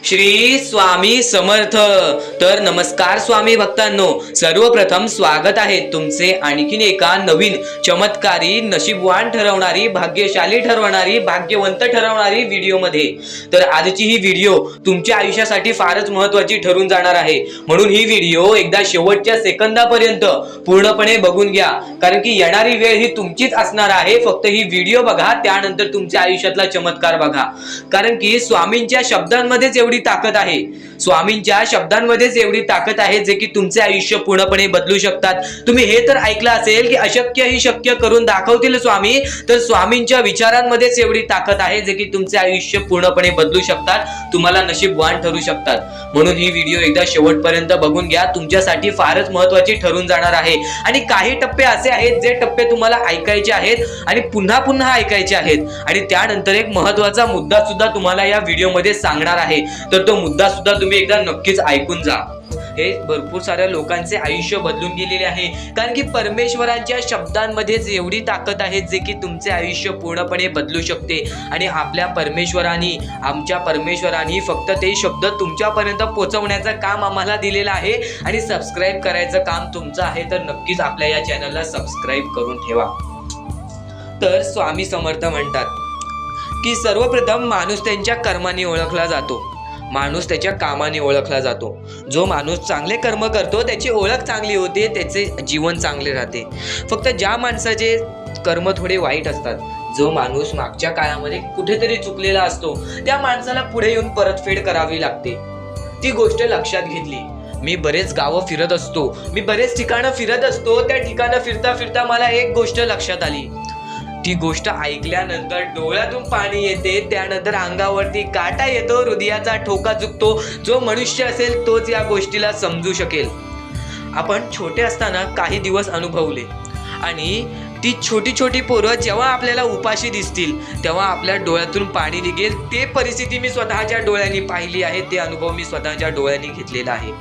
श्री स्वामी समर्थ। तर नमस्कार स्वामी भक्तांनो, सर्वप्रथम स्वागत आहे तुमचे आणखीन एका नवीन चमत्कारी, नशीबवान ठरवणारी, भाग्यशाली ठरवणारी, भाग्यवंत ठरवणारी व्हिडिओ मध्ये। तर आजची ही व्हिडिओ तुमच्या आयुष्यासाठी फारच महत्त्वाची ठरून जाणार आहे, म्हणून ही व्हिडिओ एकदा शेवटच्या सेकंदापर्यंत पूर्णपणे बघून घ्या, कारण की येणारी वेळ ही तुमचीच असणार आहे। फक्त ही व्हिडिओ बघा, त्यानंतर तुमच्या आयुष्यातला चमत्कार बघा, कारण की स्वामींच्या शब्दांमध्येच एवढी ताकद आहे, स्वामींच्या शब्दांमध्येच एवढी ताकद आहे जे की तुमचे आयुष्य पूर्णपणे बदलू शकतात। तुम्ही हे तर ऐकलं असेल की अशक्य ही शक्य करून दाखवतील स्वामी, तर स्वामींच्या विचारांमध्येच एवढी ताकद आहे जे की तुमचे आयुष्य पूर्णपणे बदलू शकतात, तुम्हाला नशीबवान ठरू शकतात। म्हणून ही व्हिडिओ एकदा शेवटपर्यंत बघून घ्या, तुमच्यासाठी फारच महत्त्वाची ठरून जाणार आहे। आणि काही टप्पे असे आहेत जे टप्पे तुम्हाला ऐकायचे आहेत आणि पुन्हा पुन्हा ऐकायचे आहेत, आणि त्यानंतर एक महत्त्वाचा मुद्दा सुद्धा तुम्हाला या व्हिडिओमध्ये सांगणार आहे, तर तो मुद्दा सुद्धा तुम्ही एकदा नक्कीच ऐकून जा। हे भरपूर साऱ्या लोकांचे आयुष्य बदलून गेलेले आहे, कारण की परमेश्वरांच्या शब्दांमध्येच एवढी ताकद आहे जे की तुमचे आयुष्य पूर्णपणे बदलू शकते। आणि आपल्या परमेश्वरांनी, आमच्या परमेश्वरांनी फक्त ते शब्द तुमच्यापर्यंत पोहोचवण्याचं काम आम्हाला दिलेलं आहे, आणि सबस्क्राईब करायचं काम तुमचं आहे, तर नक्कीच आपल्या या चॅनलला सबस्क्राईब करून ठेवा। तर स्वामी समर्थ म्हणतात की सर्वप्रथम माणूस त्यांच्या कर्माने ओळखला जातो, माणूस त्याच्या कामाने ओळखला जातो। जो माणूस चांगले कर्म करतो त्याची ओळख चांगली होते, त्याचे जीवन चांगले राहते। फक्त ज्या माणसाचे कर्म थोडे वाईट असतात, जो माणूस मागच्या काळामध्ये कुठेतरी चुकलेला असतो, त्या माणसाला पुढे येऊन परतफेड करावी लागते। ती गोष्ट लक्षात घेतली। मी बरेच गावं फिरत असतो, मी बरेच ठिकाणं फिरत असतो, त्या ठिकाणं फिरता फिरता मला एक गोष्ट लक्षात आली। ती गोष्ट ऐकल्यानंतर डोळ्यातून पाणी येते, त्यानंतर अंगावरती काटा येतो, हृदयाचा ठोका चुकतो। जो मनुष्य असेल तोच या गोष्टीला समजू शकेल। आपण छोटे असताना काही दिवस अनुभवले, आणि ती छोटी छोटी पोरं जेव्हा आपल्याला उपाशी दिसतील तेव्हा आपल्या डोळ्यातून पाणी निघेल। ते परिस्थिती मी स्वतःच्या डोळ्यांनी पाहिली आहे, ते अनुभव मी स्वतःच्या डोळ्यांनी घेतलेला आहे।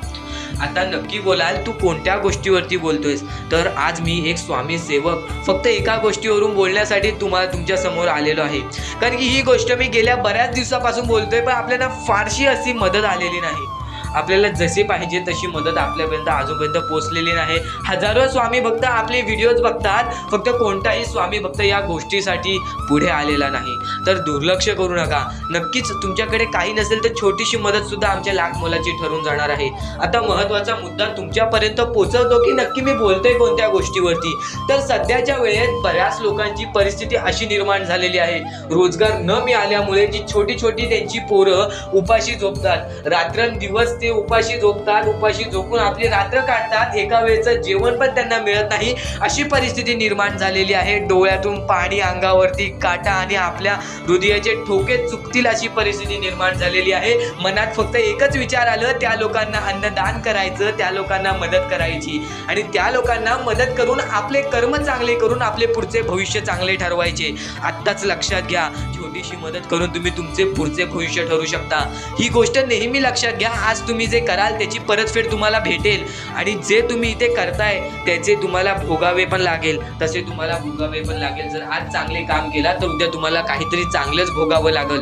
आता नक्की बोलाल तू कोणत्या गोष्टीवरती बोलतोयस, तर आज मी एक स्वामी सेवक फक्त एका गोष्टीवरून बोलण्यासाठी तुम्हाला तुमच्या समोर आलेलो आहे, कारण की ही गोष्ट मी गेल्या बऱ्याच दिवसापासून बोलतोय, पण आपल्याला फारशी अशी मदत आलेली नाही। आपल्याला जसे पाहिजे तशी मदत आपल्यापर्यंत आजूपर्यंत पोहोचलेली नाही। हजारो स्वामी भक्त आपले व्हिडिओज बघतात, फक्त कोणताही स्वामी भक्त या गोष्टीसाठी पुढे आलेला नाही। तर दुर्लक्ष करू नका, नक्कीच तुमच्याकडे काही नसेल तर छोटीशी मदत सुद्धा आमच्या लाख मोलाची ठरून जाणार आहे। आता महत्त्वाचा मुद्दा तुमच्यापर्यंत पोहोचवतो की नक्की मी बोलतोय कोणत्या गोष्टीवरती। तर सध्याच्या वेळेत बऱ्याच लोकांची परिस्थिती अशी निर्माण झालेली आहे, रोजगार न मिळाल्यामुळे जी छोटी छोटी त्यांची पोरं उपाशी झोपतात, रात्रंदिवस ते उपाशी झोपतात, उपाशी झोपून आपली रात्र काढतात, एका वेळेचं जेवण पण त्यांना मिळत नाही, अशी परिस्थिती निर्माण झालेली आहे। डोळ्यातून पाणी, अंगावरती काटा, आणि आपल्या हृदयाचे ठोके चुकतील अशी परिस्थिती निर्माण झालेली आहे। मनात फक्त एकच विचार आलं, त्या लोकांना अन्नदान करायचं, त्या लोकांना मदत करायची, आणि त्या लोकांना मदत करून आपले कर्म चांगले करून आपले पुढचे भविष्य चांगले ठरवायचे। आत्ताच लक्षात घ्या, छोटीशी मदत करून तुम्ही तुमचे पुढचे भविष्य ठरवू शकता। ही गोष्ट नेहमी लक्षात घ्या। आज तुम्ही जे कराल त्याची परतफेड तुम्हाला भेटेल, आणि जे तुम्ही इथे करताय त्याचे तुम्हाला भोगावे पण लागेल, तसे तुम्हाला भोगावे पण लागेल। जर आज चांगले काम केला तर उद्या तुम्हाला काहीतरी चांगलंच भोगावं लागेल।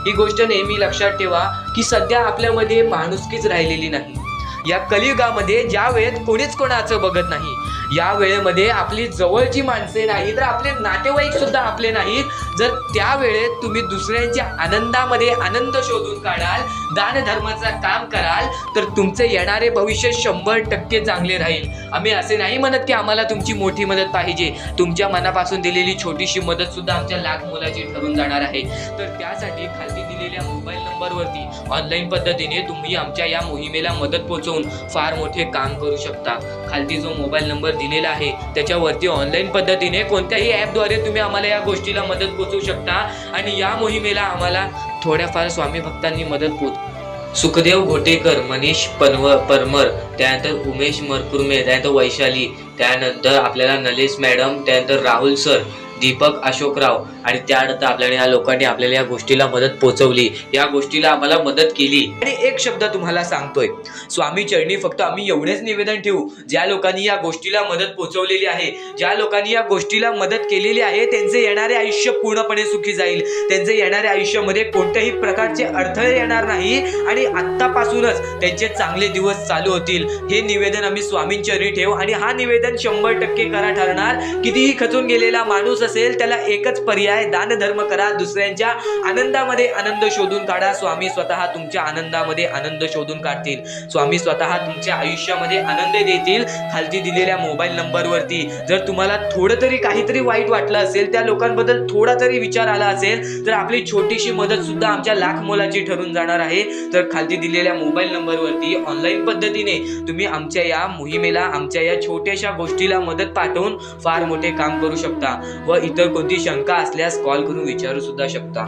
ही गोष्ट नेहमी लक्षात ठेवा की सध्या आपल्यामध्ये माणुसकीच राहिलेली नाही। या कलियुगामध्ये ज्या वेळेत कोणीच कोणाचं बघत नाही, या वेळेमध्ये आपली जवळची माणसे नाही तर आपले नातेवाईक सुद्धा आपले नाहीत, जर त्या वेळेत तुम्ही दुसऱ्यांच्या आनंदामध्ये आनंद शोधून काढाल, दान धर्माचं काम कराल, तर तुमचे येणारे भविष्य 100% चांगले राहील। आम्ही असे नाही म्हणत की आम्हाला तुमची मोठी मदत पाहिजे, तुमच्या मनापासून दिलेली छोटीशी मदत सुद्धा आमच्या लाख मोलाची ठरून जाणार आहे। तर त्यासाठी खाली दिलेल्या मोबाईल नंबरवरती ऑनलाईन पद्धतीने तुम्ही आमच्या या मोहिमेला मदत पोहोचवून फार मोठे काम करू शकता। खाली जो मोबाईल नंबर दिलेला आहे त्याच्यावरती ऑनलाईन पद्धतीने कोणत्याही ॲपद्वारे तुम्ही आम्हाला या गोष्टीला मदत पोहोचवू शकता, आणि या मोहिमेला आम्हाला थोड्याफार स्वामी भक्तांनी मदत सुखदेव घोटेकर, मनीष परमर, त्यानंतर उमेश मरकुर्मे, त्यानंतर वैशाली, त्यानंतर आपल्याला नलेश मॅडम, त्यानंतर राहुल सर, दीपक अशोकराव, आणि त्यानंतर आपल्याला या लोकांनी आपल्याला या गोष्टीला मदत पोहोचवली, या गोष्टीला आम्हाला मदत केली. आणि एक शब्द तुम्हाला सांगतोय, स्वामी चरणी फक्त आम्ही एवढेच निवेदन ठेवू, ज्या लोकांनी या गोष्टीला मदत पोहोचवलेली आहे, ज्या लोकांनी या गोष्टीला मदत केलेली आहे, त्यांचे येणारे आयुष्य पूर्णपणे सुखी जाईल. त्यांचे येणाऱ्या आयुष्यामध्ये कोणत्याही प्रकारचे अडथळे येणार नाही आणि आत्तापासूनच त्यांचे चांगले दिवस चालू होतील. हे निवेदन आम्ही स्वामींचरणी ठेवू आणि हा निवेदन 100% खरा ठरणार. कितीही खचून गेलेला माणूस असेल त्याला एकच पर्याय, दान धर्म करा, दुसऱ्यांच्या आनंदामध्ये आनंद शोधून काढा. स्वामी स्वतः तुमच्या आनंदामध्ये आनंद शोधून काढतील. स्वामी स्वतः तुमच्या आयुष्यामध्ये आनंद देतील. खालती दिलेल्या मोबाईल नंबरवरती जर तुम्हाला थोडं तरी काहीतरी वाईट वाटलं असेल, त्या लोकांबद्दल थोडा तरी विचार आला असेल, तर आपली छोटीशी मदत सुद्धा आमच्या लाख मोलाची ठरून जाणार आहे. तर खालती दिलेल्या मोबाईल नंबरवरती ऑनलाईन पद्धतीने तुम्ही आमच्या या मोहिमेला, आमच्या या छोट्याशा गोष्टीला मदत पाठवून फार मोठे काम करू शकता. व इतर कोणती शंका असल्यास कॉल करून विचारू सुद्धा शकता.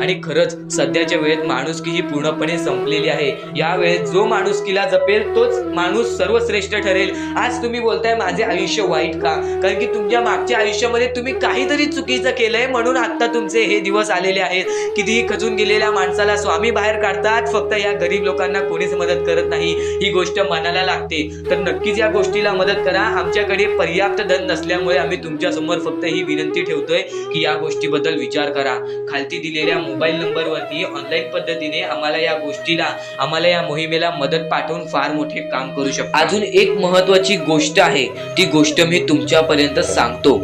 आणि खरंच सध्याच्या वेळेत माणुसकी ही पूर्णपणे संपलेली आहे. या वेळेत जो माणुसकीला जपेल तोच माणूस सर्वश्रेष्ठ ठरेल. आज तुम्ही बोलताय माझे आयुष्य वाईट का? कारण की तुमच्या मागच्या आयुष्यामध्ये तुम्ही काहीतरी चुकीचं केलंय, म्हणून आता तुमचे हे दिवस आलेले आहेत. कितीही खचून गेलेल्या माणसाला स्वामी बाहेर काढतात, फक्त या गरीब लोकांना कोणीच मदत करत नाही. ही गोष्ट मनाला लागते. तर नक्कीच या गोष्टीला मदत करा. आमच्याकडे पर्याप्त धन नसल्यामुळे आम्ही तुमच्या समोर फक्त ही विनंती ठेवतोय की या गोष्टीबद्दल विचार करा. खालती दिलेल्या मोबाईल नंबरवरती ऑनलाईन पद्धतीने आम्हाला या गोष्टीला, आम्हाला या मोहिमेला मदत पाठवून फार मोठे काम करू शकतो. अजून एक महत्वाची गोष्ट आहे, ती गोष्ट मी तुमच्यापर्यंत सांगतो.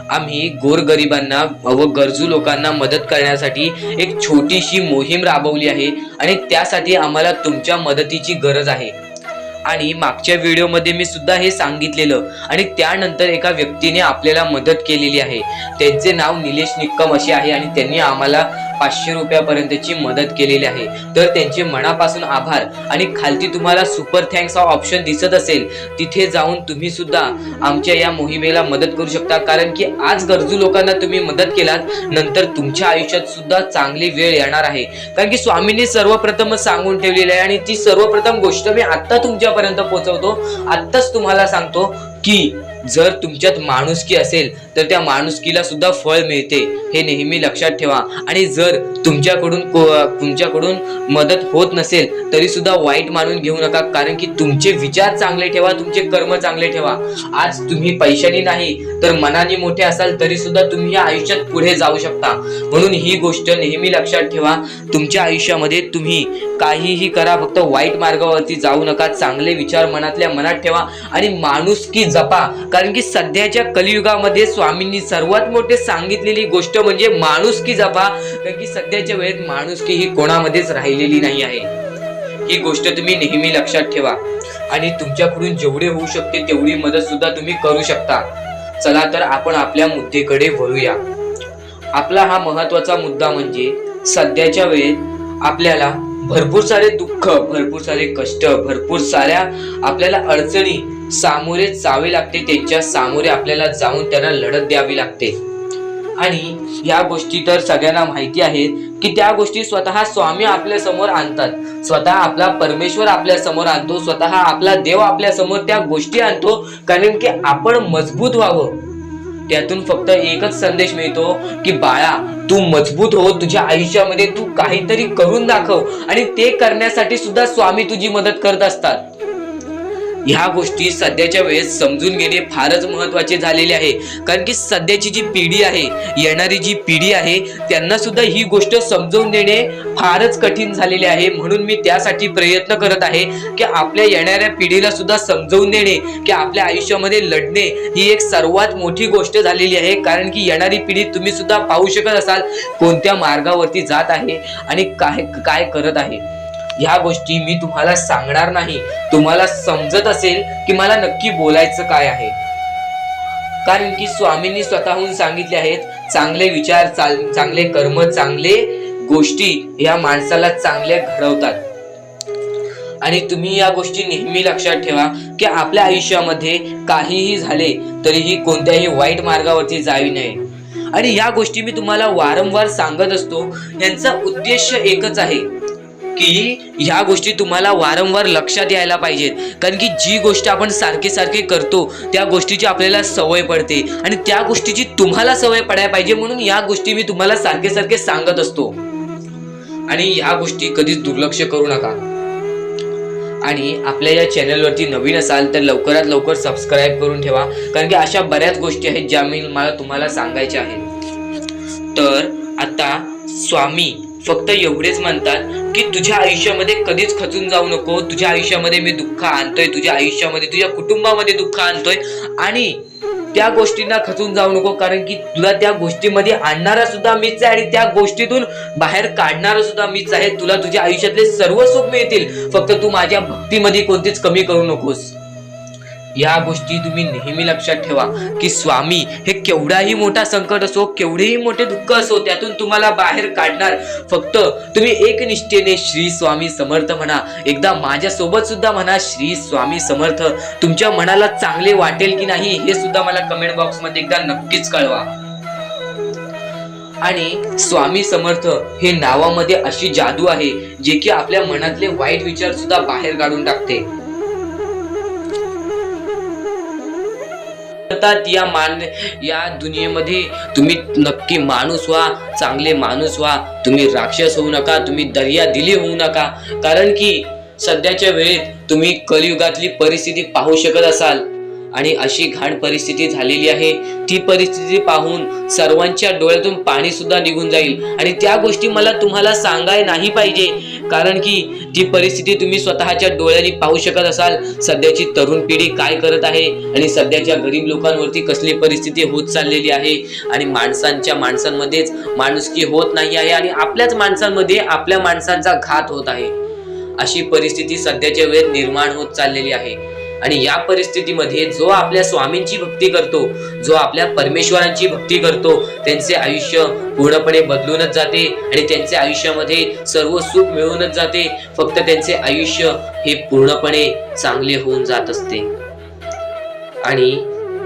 आम्ही गोरगरिबांना व गरजू लोकांना मदत करण्यासाठी एक छोटीशी मोहीम राबवली आहे आणि त्यासाठी आम्हाला तुमच्या मदतीची गरज आहे. आणि मागच्या व्हिडिओमध्ये मी सुद्धा हे सांगितलेलं आणि त्यानंतर एका व्यक्तीने आपल्याला मदत केलेली आहे. त्यांचे नाव निलेश निक्कम असे आहे आणि त्यांनी आम्हाला 500 रुपयापर्यंतची मदत केलेली आहे. तर त्यांचे मनापासून आभार. आणि खालती तुम्हाला सुपर थँक्स हा ऑप्शन दिसत असेल, तिथे जाऊन तुम्ही सुद्धा आमच्या या मोहिमेला मदत करू शकता. कारण की आज गरजू लोकांना तुम्ही मदत केलात, नंतर तुमच्या आयुष्यात सुद्धा चांगली वेळ येणार आहे. कारण की स्वामींनी सर्वप्रथम सांगून ठेवलेली आहे आणि ती सर्वप्रथम गोष्ट मी आता तुमच्यापर्यंत पोहोचवतो. आत्ताच तुम्हाला सांगतो की जर तुमच्यात माणुसकी असेल तर त्या माणुसकीला सुद्धा फळ मिळते, हे नेहमी लक्षात ठेवा. आणि जर तुमच्याकडून मदत होत नसेल तरी सुद्धा वाईट मानून घेऊ नका. कारण की तुमचे विचार चांगले ठेवा, तुमचे कर्म चांगले ठेवा. आज तुम्ही पैशाने नाही तर मनाने मोठे असाल तरी सुद्धा तुम्ही या आयुष्यात पुढे जाऊ शकता. म्हणून ही गोष्ट नेहमी लक्षात ठेवा. तुमच्या आयुष्यामध्ये तुम्ही काहीही करा, फक्त वाईट मार्गावरती जाऊ नका. चांगले विचार मनातल्या मनात ठेवा आणि माणुसकी जपा. कारण की सध्याच्या कलियुगामध्ये स्वामींनी सर्वात मोठे सांगितलेली गोष्ट म्हणजे माणुसकी जपा. कारण की सध्याच्या वेळेत माणुसकी ही कोणामध्येच राहिलेली नाही आहे. ही गोष्ट तुम्ही नेहमी लक्षात ठेवा आणि तुमच्याकडून जेवढे होऊ शकते तेवढी मदत सुद्धा तुम्ही करू शकता. चला तर आपण आपल्या मुद्द्याकडे वळूया. आपला हा महत्वाचा मुद्दा म्हणजे सध्याच्या वेळेत आपल्याला भरपूर सारे दुःख, भरपूर सारे कष्ट, भरपूर साऱ्या आपल्याला अडचणी सामोरे जावे लागते. त्यांच्या सामोरे आपल्याला जाऊन त्यांना लढत द्यावी लागते. आणि या गोष्टी तर सगळ्यांना माहिती आहेत की त्या गोष्टी स्वतः स्वामी आपल्या समोर आणतात, स्वतः आपला परमेश्वर आपल्या समोर आणतो, स्वतः आपला देव आपल्या समोर त्या गोष्टी आणतो. कारण की आपण मजबूत व्हावं. त्यातून फक्त एकच संदेश मिळतो की बाळा, तू मजबूत हो, तुझ्या आयुष्यामध्ये तू काहीतरी करून दाखव. आणि ते करण्यासाठी सुद्धा स्वामी तुझी मदत करत असतात. ह्या गोष्टी सध्याच्या वेळेस समजून घेणे फारच महत्वाचे झालेले आहे. कारण की सध्याची जी पिढी आहे, येणारी जी पिढी आहे, त्यांना सुद्धा ही गोष्ट समजून देणे फारच कठीण झालेले आहे. म्हणून मी त्यासाठी प्रयत्न करत आहे की आपल्या येणाऱ्या पिढीला सुद्धा समजवून देणे की आपल्या आयुष्यामध्ये लढणे ही एक सर्वात मोठी गोष्ट झालेली आहे. कारण की येणारी पिढी तुम्ही सुद्धा पाहू शकत असाल कोणत्या मार्गावरती जात आहे आणि काय करत आहे. ह्या गोष्टी मी तुम्हाला सांगणार नाही. तुम्हाला समजत असेल की मला नक्की बोलायचं काय आहे. कारण की स्वामींनी स्वतःहून सांगितले आहेत, चांगले विचार, चांगले कर्म, चांगले गोष्टी या माणसाला चांगले घडवतात. आणि तुम्ही या गोष्टी नेहमी लक्षात ठेवा की आपल्या आयुष्यामध्ये काहीही झाले तरीही कोणत्याही वाईट मार्गावरती जाऊ नये. आणि या गोष्टी मी तुम्हाला वारंवार सांगत असतो. यांचा उद्देश एकच आहे की ह्या गोष्टी तुम्हाला वारंवार लक्षात यायला पाहिजेत, कारण की जी गोष्ट आपण सारखे सारखे करतो त्या गोष्टीची आपल्याला सवय पडते आणि त्या गोष्टीची तुम्हाला सवय पडायला पाहिजे म्हणून या गोष्टी मी तुम्हाला सारखे सारखे सांगत असतो. आणि ह्या गोष्टी कधीच दुर्लक्ष करू नका. आणि आपल्या या चॅनलवरती नवीन असाल तर लवकरात लवकर सबस्क्राईब करून ठेवा, कारण की अशा बऱ्याच गोष्टी आहेत ज्या मला तुम्हाला सांगायच्या आहेत. तर आता स्वामी फक्त एवढेच म्हणतात की तुझ्या आयुष्यामध्ये कधीच खचून जाऊ नको. तुझ्या आयुष्यामध्ये मी दुःख आणतोय, तुझ्या आयुष्यामध्ये तुझ्या कुटुंबामध्ये दुःख आणतोय आणि त्या गोष्टींना खचून जाऊ नको, कारण की तुला त्या गोष्टीमध्ये आणणारा सुद्धा मीच आहे आणि त्या गोष्टीतून बाहेर काढणारा सुद्धा मीच आहे. तुला तुझ्या आयुष्यातले सर्व सुख मिळतील, फक्त तू माझ्या भक्तीमध्ये कोणतीच कमी करू नकोस. या गोष्टी तुम्ही नेहमी लक्षात ठेवा की स्वामी हे केवढाही मोठा संकट असो, केवढेही मोठे दुःख असो, त्यातून तुम्हाला बाहेर काढणार. फक्त तुम्ही एक निष्ठेने श्री स्वामी समर्थ म्हणा. एकदा माझ्या सोबत सुद्धा म्हणा श्री स्वामी समर्थ. तुमच्या मनाला चांगले वाटेल की नाही हे सुद्धा मला कमेंट बॉक्स मध्ये एकदा नक्कीच कळवा. आणि स्वामी समर्थ हे नावामध्ये अशी जादू आहे जे की आपल्या मनातले वाईट विचार सुद्धा बाहेर काढून टाकते. या दुनियेमध्ये तुम्ही नक्की माणूस व्हा, चांगले माणूस व्हा. तुम्ही राक्षस होऊ नका, तुम्ही दर्या दिली होऊ नका, कारण की सध्याच्या वेळेत तुम्ही कलियुगातली परिस्थिती पाहू शकत असाल आणि अशी घाण परिस्थिती झालेली आहे. ती परिस्थिती पाहून सर्वांच्या डोळ्यातून पाणी सुद्धा निघून जाईल आणि त्या गोष्टी मला तुम्हाला सांगाय नाही पाहिजे, कारण की ती परिस्थिती तुम्ही स्वतःच्या डोळ्यांनी पाहू शकत असाल. सध्याची तरुण पिढी काय करत आहे आणि सध्याच्या गरीब लोकांवरती कसली परिस्थिती होत चाललेली आहे आणि माणसांमध्येच माणुसकी होत नाही आहे आणि आपल्याच माणसांमध्ये आपल्या माणसांचा घात होत आहे. अशी परिस्थिती सध्याच्या वेळेत निर्माण होत चाललेली आहे. आणि या परिस्थितीमध्ये जो आपल्या स्वामींची भक्ती करतो, जो आपल्या परमेश्वरांची भक्ती करतो, त्यांचे आयुष्य पूर्णपणे बदलूनच जाते आणि त्यांच्या आयुष्यामध्ये सर्व सुख मिळूनच जाते. फक्त त्यांचे आयुष्य हे पूर्णपणे चांगले होऊन जात असते. आणि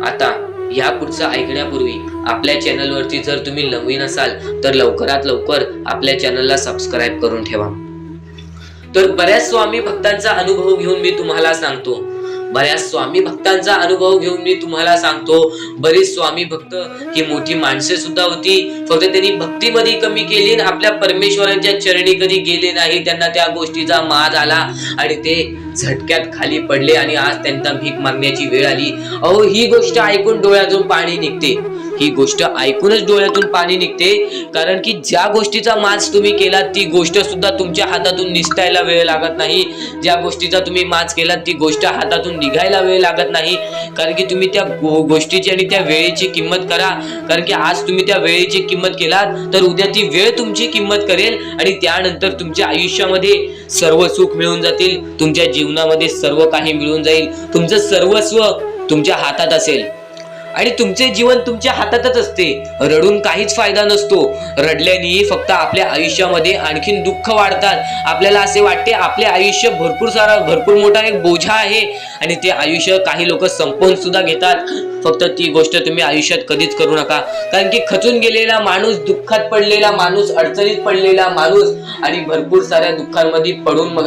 आता या पुढचं ऐकण्यापूर्वी आपल्या चॅनलवरती जर तुम्ही नवीन असाल तर लवकरात लवकर आपल्या चॅनलला सबस्क्राईब करून ठेवा. तर बऱ्याच स्वामी भक्तांचा अनुभव घेऊन मी तुम्हाला सांगतो. बरेच स्वामी भक्त ही मोठी माणसे सुद्धा होती, फक्त त्यांनी भक्तीमध्ये कमी केली आणि आपल्या परमेश्वरांच्या चरणी कधी गेले नाही. त्यांना त्या गोष्टीचा माज आला आणि ते झटक्यात खाली पडले आणि आज त्यांना भीक मागण्याची वेळ आली. अहो, ही गोष्ट ऐकून डोळ्यातून पाणी निघते. ही गोष्ट ऐकूनच डोळ्यातून पाणी निघते, कारण की ज्या गोष्टीचा माज तुम्ही केला ती गोष्ट सुद्धा तुमच्या हातातून निसटायला वेळ लागत नाही. ज्या गोष्टीचा तुम्ही माज केला ती गोष्ट हातातून निघायला वेळ लागत नाही, कारण की तुम्ही त्या गोष्टीची आणि त्या वेळेची किंमत करा. कारण की आज तुम्ही त्या वेळेची किंमत केलात तर उद्या ती वेळ तुमची किंमत करेल आणि त्यानंतर तुमच्या आयुष्यामध्ये सर्व सुख मिळून जातील. तुमच्या जीवनामध्ये सर्व काही मिळून जाईल. तुमचं सर्वस्व तुमच्या हातात असेल आणि तुमचे जीवन तुमच्या हातातच असते. रडून काहीच फायदा नसतो. रडल्याने फक्त आपल्या आयुष्यामध्ये आणखीन दुःख वाढतात. आपल्याला असे वाटते आपले आयुष्य भरपूर मोठा एक बोझा आहे आणि ते आयुष्य काही लोक संपवून सुद्धा घेतात. फक्त ती गोष्ट तुम्ही आयुष्यात कधीच करू नका, कारण की खचून गेलेला माणूस, दुःखात पडलेला माणूस, अडचणीत पडलेला माणूस आणि भरपूर साऱ्या दुःखांमध्ये पडून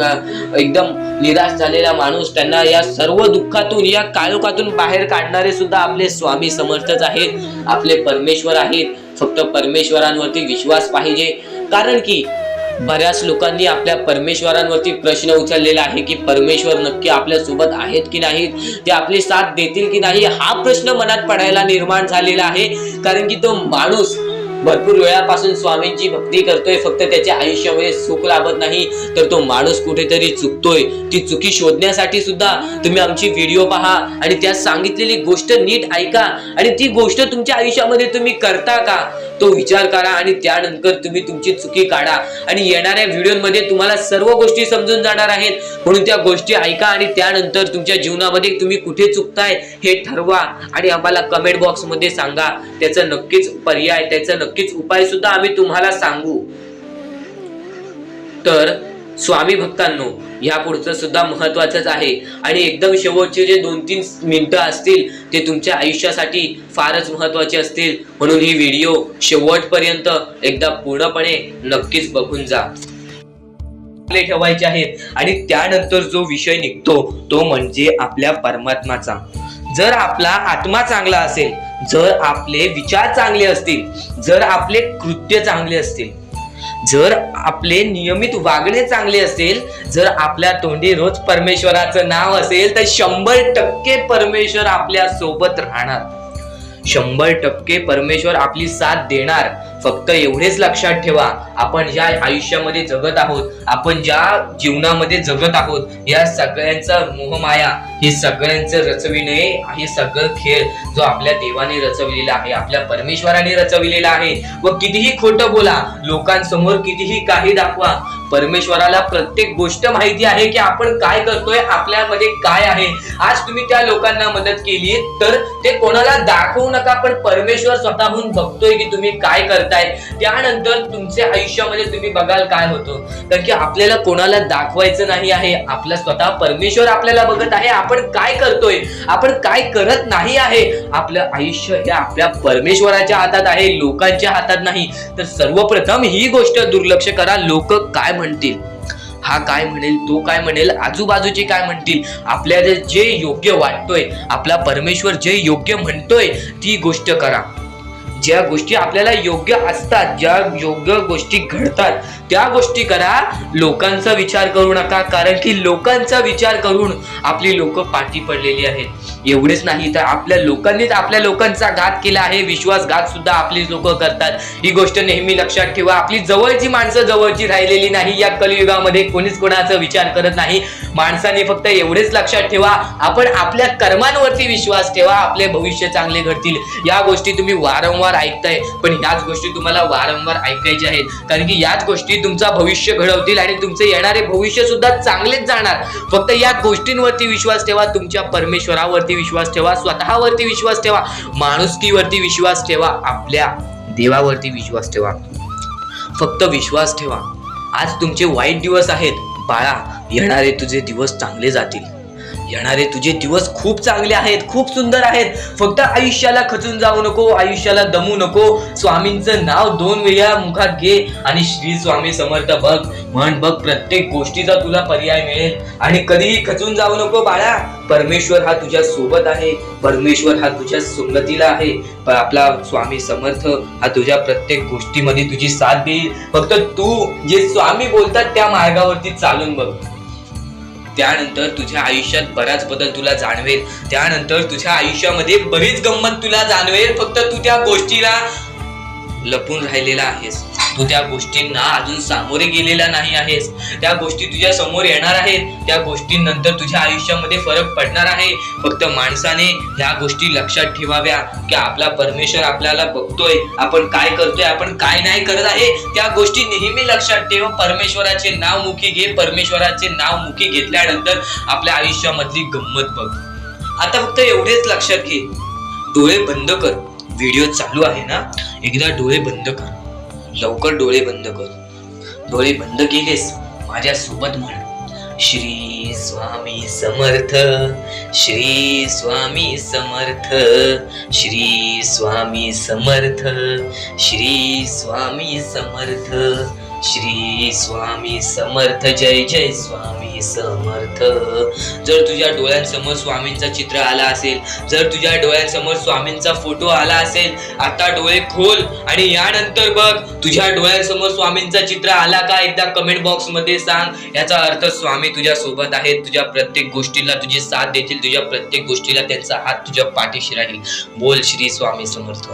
एकदम निराश झालेला माणूस, त्यांना या सर्व दुःखातून, या काळोखातून बाहेर काढणारे सुद्धा आपले स्वामी समर्थच आहेत, आपले परमेश्वर आहेत. फक्त परमेश्वरांवरती विश्वास पाहिजे, कारण की बऱ्याच लोकांनी आपल्या परमेश्वरांवरती प्रश्न उचललेला आहे की परमेश्वर नक्की आपल्या सोबत आहेत की नाहीत, ते आपली साथ देतील की नाही, हा प्रश्न मनात पडायला निर्माण झालेला आहे. कारण की तो माणूस भरपूर वेळापासून स्वामींची भक्ती करतोय, फक्त त्याच्या आयुष्यामध्ये सुख लाभत नाही, तर तो माणूस कुठेतरी चुकतोय. ती चुकी शोधण्यासाठी सुद्धा तुम्ही आमची व्हिडिओ पहा आणि त्यात सांगितलेली गोष्ट नीट ऐका आणि ती गोष्ट तुमच्या आयुष्यामध्ये तुम्ही करता का तो विचार करा आणि त्यानंतर तुम्ही तुमची चुकी काढा. आणि येणाऱ्या व्हिडिओमध्ये तुम्हाला सर्व गोष्टी समजून जाणार आहेत, म्हणून त्या गोष्टी ऐका आणि त्यानंतर तुमच्या जीवनामध्ये तुम्ही कुठे चुकताय हे ठरवा आणि आम्हाला कमेंट बॉक्स मध्ये सांगा. त्याचं नक्कीच पर्याय, त्याचं नक्कीच उपाय सुद्धा आम्ही तुम्हाला सांगू. तर स्वामी भक्तांनो, या पुढचं सुद्धा महत्वाचंच आहे आणि एकदम शेवटचे जे 2-3 मिनिटं असतील ते तुमच्या आयुष्यासाठी फारच महत्वाचे असतील, म्हणून ही व्हिडिओ शेवटपर्यंत एकदा पूर्णपणे नक्कीच बघून जा. ठेवायचे आहेत. आणि त्यानंतर जो विषय निघतो तो म्हणजे आपल्या परमात्माचा. जर आपला आत्मा चांगला असेल, जर आपले विचार चांगले असतील, जर आपले कृत्य चांगले असतील, जर आपले नियमित वागणे चांगले असेल, जर आपल्या तोंडी रोज परमेश्वराचं नाव असेल, तर 100% परमेश्वर आपल्या सोबत राहणार. 100% परमेश्वर आपली साथ देणार. फक्त एवढेच लक्षात ठेवा, आपण ज्या आयुष्यामध्ये जगत आहोत, आपण ज्या जीवनामध्ये जगत आहोत, या सगळ्यांचा मोहमाया, हे सगळ्यांचं रचविणे, हे सगळं खेळ जो आपल्या देवाने रचविलेला आहे, आपल्या परमेश्वराने रचविलेला आहे. व कितीही खोटं बोला, लोकांसमोर कितीही काही दाखवा, परमेश्वराला प्रत्येक गोष्ट माहिती आहे की आपण काय करतोय, आपल्यामध्ये काय आहे. आज तुम्ही त्या लोकांना मदत केली तर ते कोणाला दाखवू नका, पण परमेश्वर स्वतःहून बघतोय की तुम्ही काय करताय. त्यानंतर तुमच्या आयुष्यामध्ये तुम्ही बघाल काय होतं. कारण की आपल्याला कोणाला दाखवायचं नाही आहे, आपला स्वतः परमेश्वर आपल्याला बघत आहे. आपण काय करतोय, आपण काय करत नाही आहे. आपलं आयुष्य हे आपल्या परमेश्वराच्या हातात आहे, लोकांच्या हातात नाही. तर सर्वप्रथम ही गोष्ट दुर्लक्ष करा. लोक काय म्हणतील, हा काय म्हणेल, तो काय म्हणेल, आजूबाजूचे काय म्हणतील. आपल्याला जे योग्य वाटतोय, आपला परमेश्वर जे योग्य म्हणतोय ती गोष्ट करा. ज्या गोष्टी आपल्याला योग्य असतात, ज्या योग्य गोष्टी घडतात त्या गोष्टी करा. लोकांचा विचार करू नका, कारण की लोकांचा विचार करून आपली लोक पाठी पडलेली आहेत. एवढेच नाही तर आपल्या लोकांनीच आपल्या लोकांचा घात केला आहे. विश्वासघात सुद्धा आपली लोक करतात. ही गोष्ट नेहमी लक्षात ठेवा. आपली जवळची माणसं जवळची राहिलेली नाही. या कलियुगामध्ये कोणीच कोणाचा विचार करत नाही. माणसाने फक्त एवढेच लक्षात ठेवा, आपण आपल्या कर्मांवरती विश्वास ठेवा, आपले भविष्य चांगले घडतील. या गोष्टी तुम्ही वारंवार ऐकताय, पण याच गोष्टी तुम्हाला वारंवार ऐकायच्या आहेत, कारण की याच गोष्टी तुमचा भविष्य घडवतील आणि तुमचे येणारे भविष्य सुद्धा चांगलेच जाणार. फक्त या गोष्टींवरती विश्वास ठेवा, तुमच्या परमेश्वरावरती विश्वास ठेवा, स्वतःवरती विश्वास ठेवा, माणुसकीवरती विश्वास ठेवा, आपल्या देवावरती विश्वास ठेवा. फक्त विश्वास ठेवा. आज तुमचे वाईट दिवस आहेत बाळा, येणारे तुझे दिवस चांगले जातील. येणारे तुझे दिवस खूप चांगले आहेत, खूप सुंदर आहेत. फक्त आयुष्याला खचून जाऊ नको, आयुष्याला दमू नको. स्वामींचं नाव 2 वेळा मुखात घे आणि श्री स्वामी समर्थ बघ, म्हण बघ. प्रत्येक गोष्टीचा तुला पर्याय मिळेल. आणि कधीही खचून जाऊ नको बाळा. परमेश्वर हा तुझ्या सोबत आहे, परमेश्वर हा तुझ्या संगतीला आहे. आपला स्वामी समर्थ हा तुझ्या प्रत्येक गोष्टीमध्ये तुझी साथ देईल. फक्त तू जे स्वामी बोलतात त्या मार्गावरती चालून बघ. त्यानंतर तुझ्या आयुष्यात बराच बदल तुला जाणवेल. त्यानंतर तुझ्या आयुष्यामध्ये बरीच गंमत तुला जाणवेल. फक्त तू त्या गोष्टीला लपून राहिलेला आहेस, तू त्या गोष्टींना अजून सामोरे गेलेला नाही आहेस. त्या गोष्टी तुझ्या समोर येणार आहेत. त्या गोष्टींनंतर तुझ्या आयुष्यामध्ये फरक पडणार आहे. फक्त माणसाने ह्या गोष्टी लक्षात ठेवाव्या की आपला परमेश्वर आपल्याला बघतोय, आपण काय करतोय, आपण काय नाही करत आहे. त्या गोष्टी नेहमी लक्षात ठेव. परमेश्वराचे नाव मुखी घे. परमेश्वराचे नाव मुखी घेतल्यानंतर आपल्या आयुष्यामधली गंमत बघ. आता फक्त एवढेच लक्षात घे, डोळे बंद कर. व्हिडिओ चालू आहे ना, एकदा डोळे बंद कर, लवकर डोळे बंद कर. डोळे बंद केलेस, माझ्या सोबत म्हण, श्री स्वामी समर्थ, श्री स्वामी समर्थ, श्री स्वामी समर्थ, श्री स्वामी समर्थ, श्री स्वामी समर्थ, जय जय स्वामी समर्थ. जर तुझ्या डोळ्यांसमोर स्वामींचा चित्र आला असेल, जर तुझ्या डोळ्यांसमोर स्वामींचा फोटो आला असेल, आता डोळे खोल आणि यानंतर बघ तुझ्या डोळ्यांसमोर स्वामींचा चित्र आला का, एकदा कमेंट बॉक्स मध्ये सांग. याचा अर्थ स्वामी तुझ्या सोबत आहेत. तुझ्या प्रत्येक गोष्टीला तुझी साथ देतील. तुझ्या प्रत्येक गोष्टीला त्यांचा हात तुझ्या पाठीशी राहील. बोल श्री स्वामी समर्थ.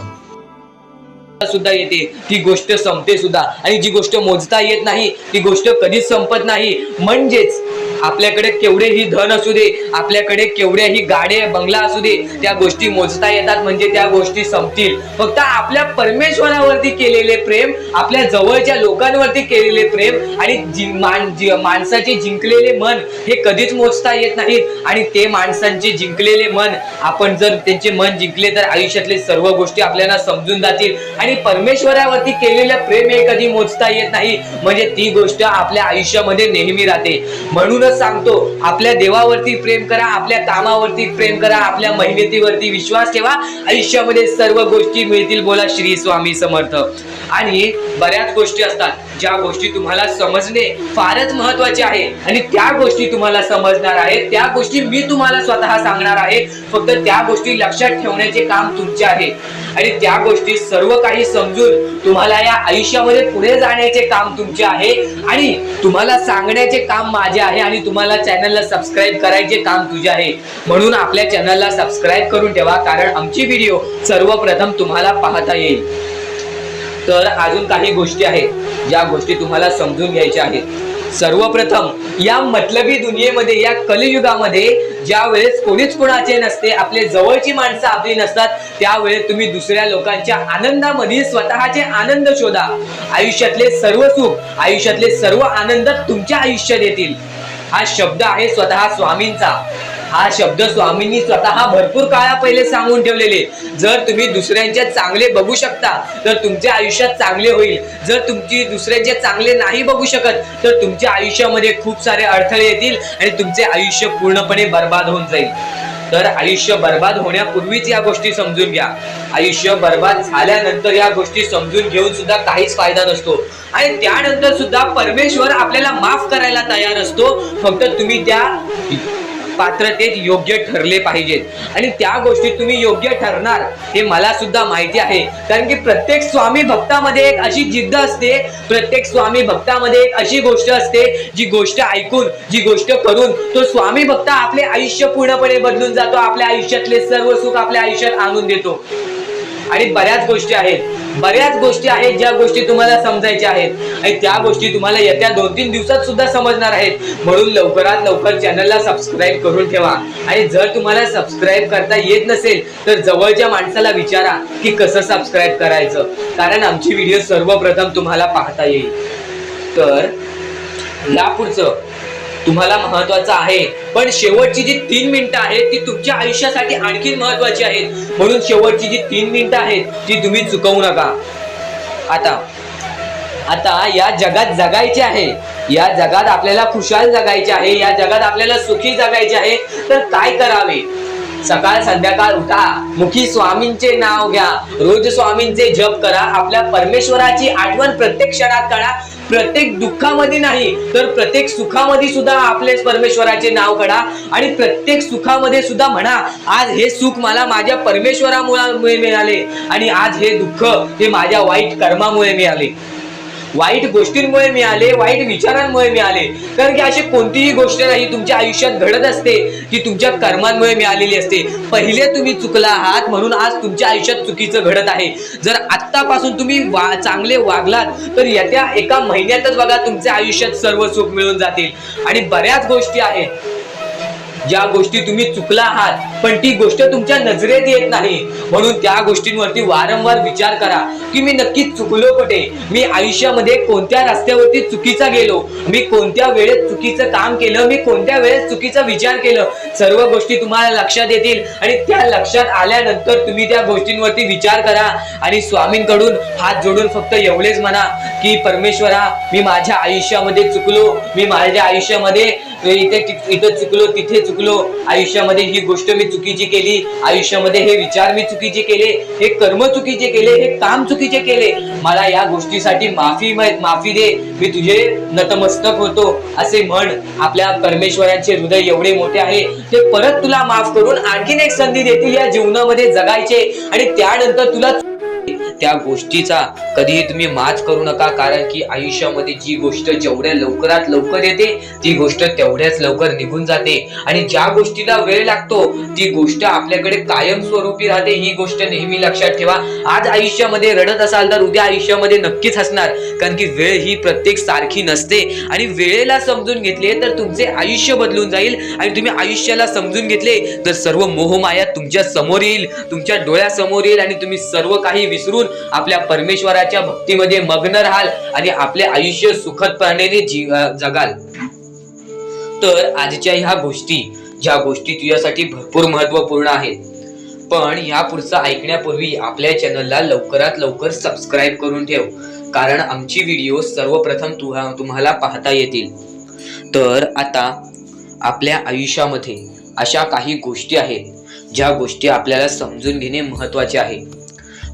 सुद्धा येते ती गोष्ट संपते सुद्धा, आणि जी गोष्ट मोजता येत नाही ती गोष्ट कधीच संपत नाही. म्हणजेच आपल्याकडे केवढेही धन असू दे, आपल्याकडे केवढेही गाडे बंगला असू दे, त्या गोष्टी मोजता येतात, म्हणजे त्या गोष्टी संपतील. फक्त आपल्या परमेश्वरावरती केलेले प्रेम, आपल्या जवळच्या लोकांवरती केलेले प्रेम आणि माणसाचे जिंकलेले मन हे कधीच मोजता येत नाहीत. आणि ते माणसांचे जिंकलेले मन, आपण जर त्यांचे मन जिंकले तर आयुष्यातले सर्व गोष्टी आपल्याला समजून जातील. आणि परमेश्वरावरती केलेलं प्रेम हे कधी मोजता येत नाही, म्हणजे ती गोष्ट आपल्या आयुष्यामध्ये नेहमी राहते. म्हणून सांगतो, आपल्या देवावरती प्रेम करा, आपल्या कामावरती प्रेम करा, आपल्या मेहनतीवरती विश्वास ठेवा. आयुष्यामध्ये सर्व गोष्टी मिळतील. बोला श्री स्वामी समर्थ. आणि बऱ्याच गोष्टी असतात ज्या गोष्टी तुम्हाला समजणे फारच महत्वाचे आहे आणि त्या गोष्टी तुम्हाला समजणार आहेत, त्या गोष्टी मी तुम्हाला स्वतः सांगणार आहे. फक्त त्या गोष्टी लक्षात ठेवण्याचे काम तुमचे आहे आणि त्या गोष्टी सर्व काही समजून तुम्हाला या आयुष्यामध्ये पुढे जाण्याचे काम तुमचे आहे आणि तुम्हाला सांगण्याचे काम माझे आहे आणि तुम्हाला चॅनलला सबस्क्राईब करायचे काम तुझे आहे. म्हणून आपल्या चॅनलला सबस्क्राईब करून ठेवा, कारण आमची व्हिडिओ सर्वप्रथम तुम्हाला पाहता येईल. तर अजून काही गोष्टी आहेत ज्या गोष्टी तुम्हाला समजून घ्यायच्या आहेत. सर्वप्रथम या मतलबी दुनियेमध्ये, या कलियुगामध्ये ज्या वेळेस कोणीच कोणाचे नसते, आपले जवळची माणसं आपली नसतात, त्यावेळेस तुम्ही दुसऱ्या लोकांच्या आनंदामध्ये स्वतःचे आनंद शोधा. आयुष्यातले सर्व सुख, आयुष्यातले सर्व आनंद तुमच्या आयुष्यात येतील. हा शब्द आहे स्वतः स्वामींचा. हा शब्द स्वामींनी स्वतः भरपूर काळा पहिले सांगून ठेवलेले. जर तुम्ही दुसऱ्यांचे चांगले बघू शकता तर तुमच्या आयुष्यात चांगले होईल. जर तुमची दुसऱ्यांचे चांगले नाही बघू शकत तर तुमच्या आयुष्यामध्ये खूप सारे अडथळे येतील आणि तुमचे आयुष्य पूर्णपणे बर्बाद होऊन जाईल. तर आयुष्य बर्बाद होण्यापूर्वीच या गोष्टी समजून घ्या. आयुष्य बर्बाद झाल्यानंतर या गोष्टी समजून घेऊन सुद्धा काहीच फायदा नसतो आणि त्यानंतर सुद्धा परमेश्वर आपल्याला माफ करायला तयार असतो. फक्त तुम्ही त्या पात्रतेत योग्य ठरले पाहिजेत आणि त्या गोष्टीत तुम्ही योग्य ठरणार हे मला सुद्धा माहिती आहे. कारण की प्रत्येक स्वामी भक्तामध्ये एक अशी जिद्द असते, प्रत्येक स्वामी भक्तामध्ये एक अशी गोष्ट असते, जी गोष्ट ऐकून, जी गोष्ट करून तो स्वामी भक्त आपले आयुष्य पूर्णपणे बदलून जातो, आपल्या आयुष्यातले सर्व सुख आपल्या आयुष्यात आणून देतो. आणि बऱ्याच गोष्टी आहेत ज्या गोष्टी तुम्हाला समजायच्या आहेत आणि त्या गोष्टी तुम्हाला येत्या 2-3 दिवसात सुद्धा समजणार आहेत. म्हणून लवकरात लवकर चॅनलला सबस्क्राईब करून ठेवा आणि जर तुम्हाला सबस्क्राईब करता येत नसेल तर जवळच्या माणसाला विचारा की कसं सबस्क्राईब करायचं, कारण आमची व्हिडिओ सर्वप्रथम तुम्हाला पाहता येईल. तर यापुढचं तुम्हाला महत्वाचं आहे, पण शेवटची जी 3 मिनिटं आहेत ती तुमच्या आयुष्यासाठी आणखी महत्वाची आहेत. म्हणून शेवटची जी 3 मिनिटं आहेत ती तुम्ही चुकवू नका. आता या जगात जगायचे आहे, या जगात आपल्याला खुशाल जगायचे आहे, या जगात आपल्याला सुखी जगायचे आहे. तर काय करावे? सकाळ संध्याकाळ उठा, मुखी स्वामींचे नाव घ्या, रोज स्वामींचे जप करा, आपल्या परमेश्वराची आठवण प्रत्येक क्षणात करा. प्रत्येक दुःखामध्ये नाही तर प्रत्येक सुखामध्ये सुद्धा आपलेच परमेश्वराचे नाव काढा आणि प्रत्येक सुखामध्ये सुद्धा म्हणा, आज हे सुख मला माझ्या परमेश्वरामुळे मिळाले आणि आज हे दुःख हे माझ्या वाईट कर्मामुळे मिळाले, वाईट गोष्टींमुळे मिळाले, वाईट विचारांमुळे मिळाले. कारण की अशी कोणतीही गोष्ट नाही तुमच्या आयुष्यात घडत असते की तुमच्या कर्मांमुळे मिळालेली असते. पहिले तुम्ही चुकला आहात म्हणून आज तुमच्या आयुष्यात चुकीचं घडत आहे. जर आत्तापासून तुम्ही चांगले वागलात तर येत्या 1 महिन्यातच बघा तुमच्या आयुष्यात सर्व सुख मिळून जातील. आणि बऱ्याच गोष्टी आहेत ज्या गोष्टी तुम्ही चुकला आहात पण ती गोष्ट तुमच्या नजरेत येत नाही. म्हणून त्या गोष्टींवरती वारंवार विचार करा की मी नक्की चुकलो कुठे, मी आयुष्यामध्ये कोणत्या रस्त्यावरती चुकीचा गेलो, मी कोणत्या वेळेत चुकीचं काम केलं, मी कोणत्या वेळेत चुकीचा विचार केलं. सर्व गोष्टी तुम्हाला लक्षात येतील आणि त्या लक्षात आल्यानंतर तुम्ही त्या गोष्टींवरती विचार करा आणि स्वामींकडून हात जोडून फक्त एवढेच म्हणा की परमेश्वरा, मी माझ्या आयुष्यामध्ये चुकलो, मी माझ्या आयुष्यामध्ये इथं चुकलो, तिथे चुकलो, आयुष्यामध्ये ही गोष्ट मी चुकीची केली, आयुष्यामध्ये हे विचार मी चुकीचे केले, हे कर्म चुकीचे केले, हे काम चुकीचे केले, मला या गोष्टीसाठी माफी दे, मी तुझे नतमस्तक होतो असे म्हण. आपल्या परमेश्वराचे हृदय एवढे मोठे आहे, ते परत तुला माफ करून आणखीन एक संधी देतील या जीवनामध्ये जगायचे आणि त्यानंतर तुला त्या गोष्टीचा कधीही तुम्ही माच करू नका. कारण की आयुष्यामध्ये जी गोष्ट जेवढ्या लवकरात लवकर येते ती गोष्ट तेवढ्याच लवकर निघून जाते आणि ज्या गोष्टीला वेळ लागतो ती गोष्ट आपल्याकडे कायम स्वरूपी राहते. ही गोष्ट नेहमी लक्षात ठेवा. आज आयुष्यामध्ये रडत असाल तर उद्या आयुष्यामध्ये नक्कीच हसणार, कारण की वेळ ही प्रत्येक सारखी नसते आणि वेळेला समजून घेतले तर तुमचे आयुष्य बदलून जाईल आणि तुम्ही आयुष्याला समजून घेतले तर सर्व मोहमाया तुमच्या समोर येईल, तुमच्या डोळ्यासमोर येईल आणि तुम्ही सर्व काही विसरून आपल्या परमेश्वराच्या भक्तीमध्ये मग्न राहाल आणि आपले आयुष्य सुखदपणे जगाल. तर आजच्या ह्या गोष्टी, ज्या गोष्टी तुझ्यासाठी भरपूर महत्वपूर्ण आहेत, पण ह्या पुढचं ऐकण्यापूर्वी आपल्या चॅनलला लवकरात लवकर सबस्क्राईब करून ठेव, कारण आमची व्हिडिओ सर्वप्रथम तुम्हाला पाहता येतील. तर आता आपल्या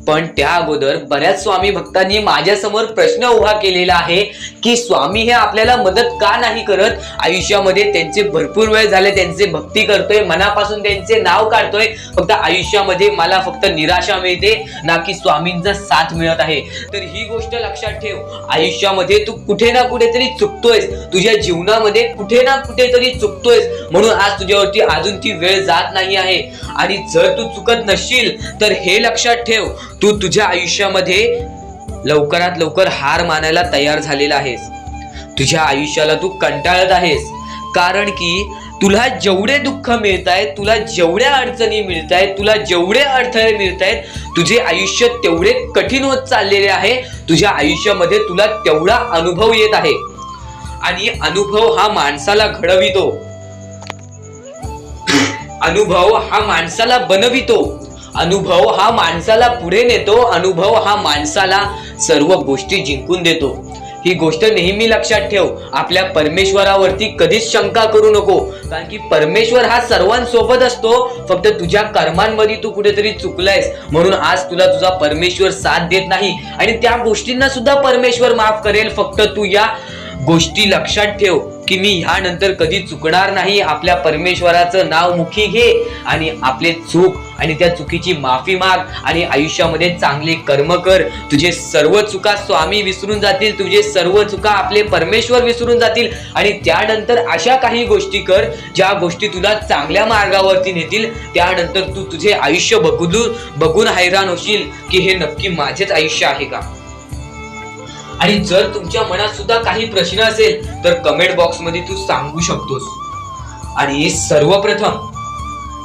पण त्या अगोदर बऱ्याच स्वामी भक्तांनी माझ्या समोर प्रश्न उभा केलेला आहे की स्वामी हे आपल्याला मदत का नाही करत. आयुष्यामध्ये त्यांचे भरपूर वेळ झाले, त्यांचे भक्ती करतोय, मनापासून त्यांचे नाव काढतोय, फक्त आयुष्यामध्ये मला फक्त निराशा मिळते, ना की स्वामींचा साथ मिळत आहे. तर ही गोष्ट लक्षात ठेव, आयुष्यामध्ये तू कुठे ना कुठेतरी चुकतोयस, तुझ्या जीवनामध्ये कुठे ना कुठेतरी चुकतोयस, म्हणून आज तुझ्यावरती अजून ती वेळ जात नाही आहे. आणि जर तू चुकत नसशील तर हे लक्षात ठेव, तू तुझ्या आयुष्यामध्ये लवकरात लवकर हार मानायला तयार झालेला आहेस. तुझ्या आयुष्याला तू कंटाळत आहेस, कारण की तुला जेवढे दुःख मिळत आहेत, तुला जेवढ्या अडचणी मिळत आहेत, तुला जेवढे अडथळे मिळत आहेत, तुझे आयुष्य तेवढे कठीण होत चाललेले आहे. तुझ्या आयुष्यामध्ये तुला तेवढा अनुभव येत आहे. आणि अनुभव हा माणसाला घडवितो, अनुभव हा माणसाला बनवितो, अनुभव हा माणसाला पुढे नेतो, अनुभव हा माणसाला सर्व गोष्टी जिंकून देतो. ही गोष्ट नेहमी लक्षात ठेव. आपल्या परमेश्वरावरती कधीच शंका करू नको, कारण की परमेश्वर हा सर्वांसोबत असतो. फक्त तुझ्या कर्मांमध्ये तू कुठेतरी चुकलायस, म्हणून आज तुला तुझा परमेश्वर साथ देत नाही. आणि त्या गोष्टींना सुद्धा परमेश्वर माफ करेल. फक्त तू या गोष्टी लक्षात ठेव की मी ह्यानंतर कधी चुकणार नाही. आपल्या परमेश्वराचं नाव मुखी घे आणि आपले चूक आणि त्या चुकीची माफी माग आणि आयुष्यामध्ये चांगले कर्म कर. तुझे सर्व चुका स्वामी विसरून जातील, तुझे सर्व चुका आपले परमेश्वर विसरून जातील. आणि त्यानंतर अशा काही गोष्टी कर ज्या गोष्टी तुला चांगल्या मार्गावरती नेतील. त्यानंतर तू तुझे आयुष्य बघून हैराण होशील की हे नक्की माझेच आयुष्य आहे का. आणि जर तुमच्या मनात सुद्धा काही प्रश्न असेल तर कमेंट बॉक्स मध्ये तू सांगू शकतोस. आणि सर्वप्रथम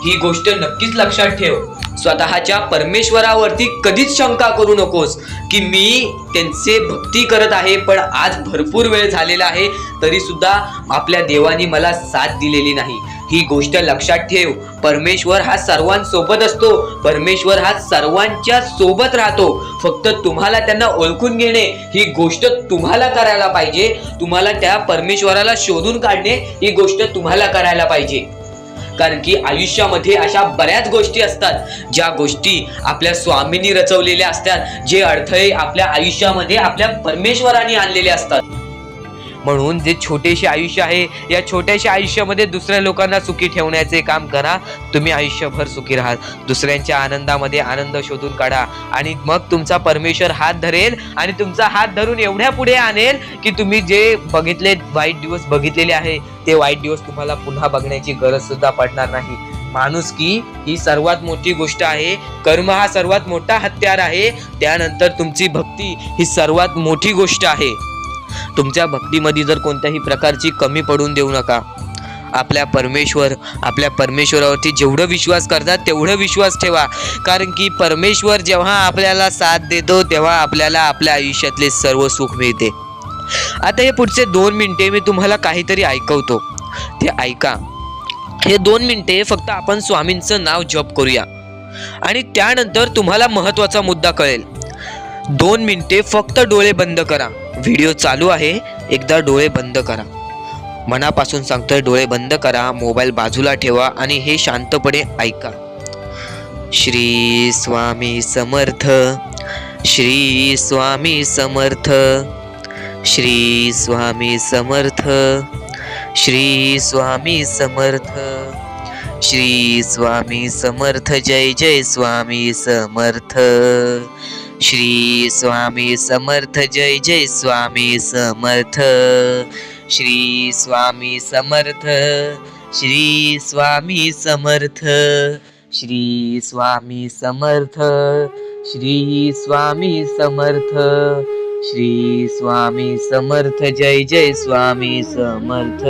ही गोष्ट नक्कीच लक्षात ठेव, स्वतःच्या परमेश्वरावरती कधीच शंका करू नकोस की मी त्यांचे भक्ती करत आहे, पण आज भरपूर वेळ झालेला आहे तरी सुद्धा आपल्या देवानी मला साथ दिलेली नाही. ही गोष्ट लक्षात ठेव, परमेश्वर हा सर्वांसोबत असतो, परमेश्वर हा सर्वांच्या सोबत राहतो. फक्त तुम्हाला त्यांना ओळखून घेणे ही गोष्ट तुम्हाला करायला पाहिजे. तुम्हाला त्या परमेश्वराला शोधून काढणे ही गोष्ट तुम्हाला करायला पाहिजे. कारण की आयुष्यामध्ये अशा बऱ्याच गोष्टी असतात ज्या गोष्टी आपल्या स्वामींनी रचवलेल्या असतात, जे अडथळे आपल्या आयुष्यामध्ये आपल्या परमेश्वराने आणलेले असतात. म्हणून जे छोटेसे आयुष्य आहे, या छोट्याशा आयुष्यामध्ये दुसऱ्या लोकांना सुखी ठेवण्याचे काम करा. तुम्ही आयुष्यभर सुखी राहा. दुसऱ्यांच्या आनंदामध्ये आनंद शोधून काढा आणि मग तुमचा परमेश्वर हात धरेल आणि तुमचा हात धरून एवढ्या पुढे आणेल की तुम्ही जे बघितले वाईट दिवस बघितलेले आहे ते वाईट दिवस तुम्हाला पुन्हा बघण्याची गरज सुद्धा पडणार नाही. माणुसकी ही सर्वात मोठी गोष्ट आहे. कर्म हा सर्वात मोठा हत्यार आहे. त्यानंतर तुमची भक्ती ही सर्वात मोठी गोष्ट आहे. तुमच्या भक्तीमध्ये जर कोणत्याही प्रकारची कमी पडून देऊ नका. आपल्या परमेश्वरावरती जेवढं विश्वास करतात तेवढं विश्वास ठेवा. कारण की परमेश्वर जेव्हा आपल्याला साथ देतो तेव्हा आपल्याला आपल्या आयुष्यातले सर्व सुख मिळते. आता हे पुढचे 2 मिनिटे मी तुम्हाला काहीतरी ऐकवतो, ते ऐका. हे 2 मिनिटे फक्त आपण स्वामींचं नाव जप करूया आणि त्यानंतर तुम्हाला महत्त्वाचा मुद्दा कळेल. 2 मिनिटे फक्त डोळे बंद करा. व्हिडिओ चालू आहे, एकदा डोळे बंद करा. मनापासून सांगतोय, डोळे बंद करा, मोबाईल बाजूला ठेवा आणि हे शांतपणे ऐका. श्री स्वामी समर्थ, श्री स्वामी समर्थ, श्री स्वामी समर्थ, श्री स्वामी समर्थ, श्री स्वामी समर्थ. जय जय स्वामी समर्थ. श्री स्वामी समर्थ. जय जय स्वामी समर्थ. श्री स्वामी समर्थ. श्री स्वामी समर्थ. श्री स्वामी समर्थ. श्री स्वामी समर्थ. श्री स्वामी समर्थ. जय जय स्वामी समर्थ.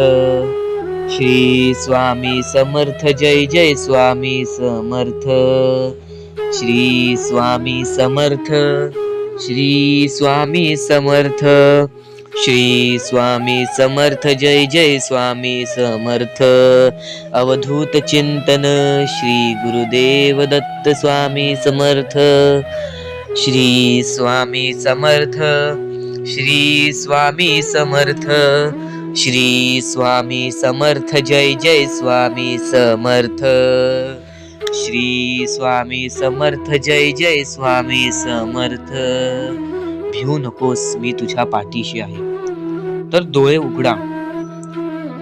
श्री स्वामी समर्थ. जय जय स्वामी समर्थ. श्री स्वामी समर्थ. श्री स्वामी समर्थ. श्री स्वामी समर्थ. जय जय स्वामी समर्थ. अवधूत चिंतन श्री गुरुदेव दत्त स्वामी समर्थ. श्री स्वामी समर्थ. श्री स्वामी समर्थ. श्री स्वामी समर्थ. जय जय स्वामी समर्थ. श्री स्वामी समर्थ, जय जय स्वामी समर्थ. भिवू नकोस, मी तुझ्या पाठीशी आहे. तर डोळे उघडा.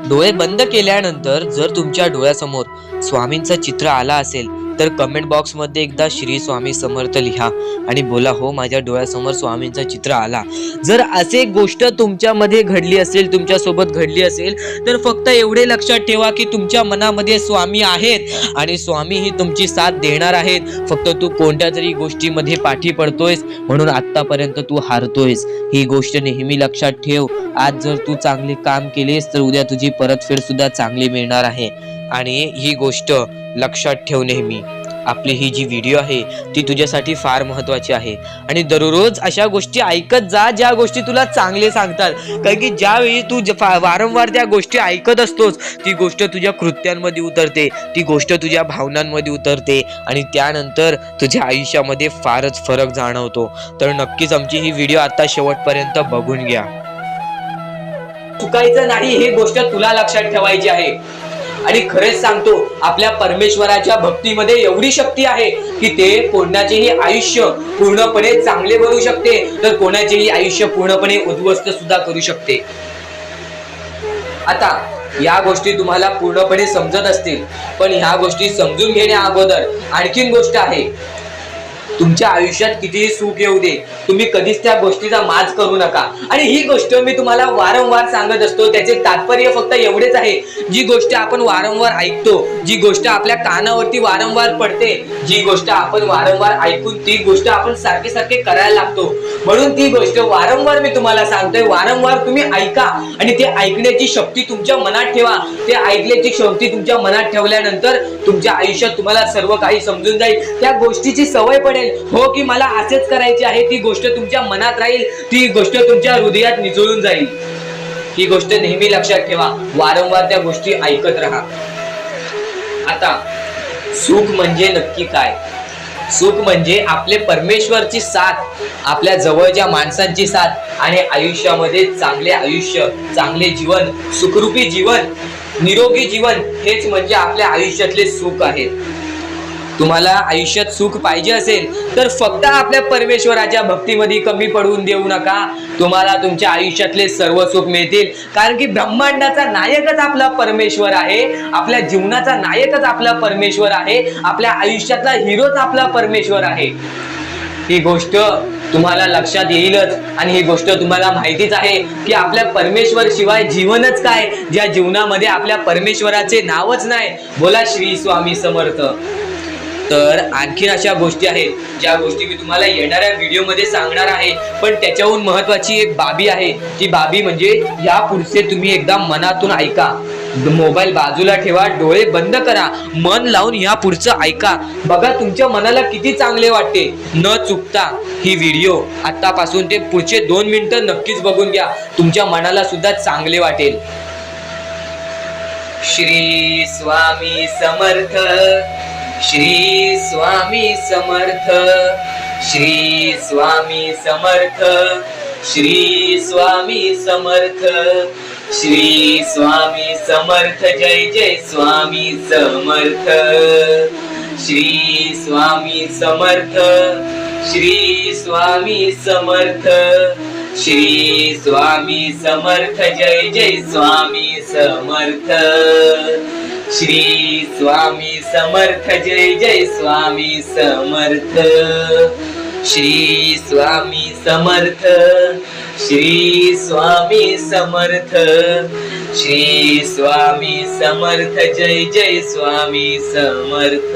डोळे बंद केल्यानंतर जर तुमच्या डोळ्यासमोर स्वामींचं चित्र आला असेल तर कमेंट बॉक्स मध्ये एकदा श्री स्वामी समर्थ लिहा आणि बोला, हो माझ्या डोळ्यासमोर स्वामींचं चित्र आला. जर असे गोष्ट तुमच्यामध्ये घडली असेल, तुमच्या सोबत घडली असेल, तर फक्त एवढे लक्षात ठेवा की तुमच्या मनामध्ये स्वामी आहेत आणि स्वामी ही तुमची साथ देणार आहेत. फक्त तू कोणत्या तरी गोष्टीमध्ये पाठी पडतोयस म्हणून आतापर्यंत तू हारतोयस. ही गोष्ट नेहमी लक्षात ठेव. आज जर तू चांगले काम केलेस तर उद्या तुझी परतफेड सुद्धा चांगली मिळणार आहे. आणि ही गोष्ट लक्षात ठेव नेहमी. आपली ही जी व्हिडिओ आहे ती तुझ्यासाठी फार महत्वाची आहे आणि दररोज अशा गोष्टी ऐकत जा ज्या गोष्टी तुला चांगले सांगतात. कारण की ज्यावेळी तू वारंवार त्या गोष्टी ऐकत असतोस ती गोष्ट तुझ्या कृत्यांमध्ये उतरते, ती गोष्ट तुझ्या भावनांमध्ये उतरते आणि त्यानंतर तुझ्या आयुष्यामध्ये फारच फरक जाणवतो. तर नक्कीच आमची ही व्हिडिओ आता शेवटपर्यंत बघून घ्या. चुकायचं नाही हे गोष्ट तुला लक्षात ठेवायची आहे. आणि खरेच सांगतो, आपल्या परमेश्वराच्या भक्तीमध्ये एवढी शक्ती आहे की ते कोणाचेही आयुष्य पूर्णपणे चांगले बनवू शकते, तर कोणाचेही आयुष्य पूर्णपणे उद्ध्वस्त सुद्धा करू शकते. आता या गोष्टी तुम्हाला पूर्णपणे समजत असतील, पण ह्या गोष्टी समजून घेण्या अगोदर आणखीन गोष्ट आहे. तुमच्या आयुष्यात कितीही सुख येऊ दे, तुम्ही कधीच त्या गोष्टीचा माज करू नका. आणि ही गोष्ट मी तुम्हाला वारंवार सांगत असतो. त्याचे तात्पर्य फक्त एवढेच आहे, जी गोष्ट आपण वारंवार ऐकतो, जी गोष्ट आपल्या कानावरती वारंवार पडते, जी गोष्ट आपण वारंवार ऐकून ती गोष्ट आपण सारखे सारखे करायला लागतो, म्हणून ती गोष्ट वारंवार मी तुम्हाला सांगतोय. वारंवार तुम्ही ऐका आणि ते ऐकण्याची शक्ती तुमच्या मनात ठेवा. ते ऐकण्याची शक्ती तुमच्या मनात ठेवल्यानंतर तुमच्या आयुष्यात तुम्हाला सर्व काही समजून जाईल. त्या गोष्टीची सवय पडेल, हो की मला असेच करायचे आहे. ती गोष्ट तुमच्या मनात राहील, ती गोष्ट तुमच्या हृदयात निचळून जाईल. ही गोष्ट नेहमी लक्षात ठेवा. वारंवार त्या गोष्टी ऐकत राहा. आता सुख म्हणजे नक्की काय? सुख म्हणजे आपले परमेश्वरची साथ, आपल्या जवळच्या माणसांची साथ आणि आयुष्यामध्ये चांगले आयुष्य, चांगले जीवन, सुखरूपी जीवन, निरोगी जीवन, हेच म्हणजे आपल्या आयुष्यातले सुख आहे. तुम्हाला आयुष्यात सुख पाहिजे असेल तर फक्त आपल्या परमेश्वराच्या भक्तीमध्ये कमी पडून देऊ नका. तुम्हाला तुमच्या आयुष्यातले सर्व सुख मिळतील. कारण की ब्रह्मांडाचा नायकच आपला परमेश्वर आहे, आपल्या जीवनाचा नायकच आपला परमेश्वर आहे, आपल्या आयुष्यातला हिरोच आपला परमेश्वर आहे. ही गोष्ट तुम्हाला लक्षात येईलच आणि ही गोष्ट तुम्हाला माहितीच आहे की आपल्या परमेश्वर शिवाय जीवनच काय, ज्या जीवनामध्ये आपल्या परमेश्वराचे नावच नाही. बोला श्री स्वामी समर्थ. तर आणखीन अशा गोष्टी आहेत ज्या गोष्टी मी तुम्हाला येणाऱ्या व्हिडिओमध्ये सांगणार आहे. पण त्याच्याहून महत्वाची एक बाबी आहे. ती बाबी म्हणजे या पुढचे तुम्ही एकदा मनातून ऐका. मोबाईल बाजूला ठेवा, डोळे बंद करा, मन लावून या पुढचं ऐका. बघा तुमच्या मनाला किती चांगले वाटते. न चुकता ही व्हिडिओ आतापासून ते पुढचे 2 मिनिटं नक्कीच बघून घ्या. तुमच्या मनाला सुद्धा चांगले वाटेल. श्री स्वामी समर्थ, श्री स्वामी समर्थ, श्री स्वामी समर्थ, श्री स्वामी समर्थ, श्री स्वामी समर्थ, जय जय स्वामी समर्थ. श्री स्वामी समर्थ, श्री स्वामी समर्थ, श्री स्वामी समर्थ, जय जय स्वामी समर्थ. श्री स्वामी समर्थ, जय जय स्वामी समर्थ. श्री स्वामी समर्थ, श्री स्वामी समर्थ, श्री स्वामी समर्थ, जय जय स्वामी समर्थ.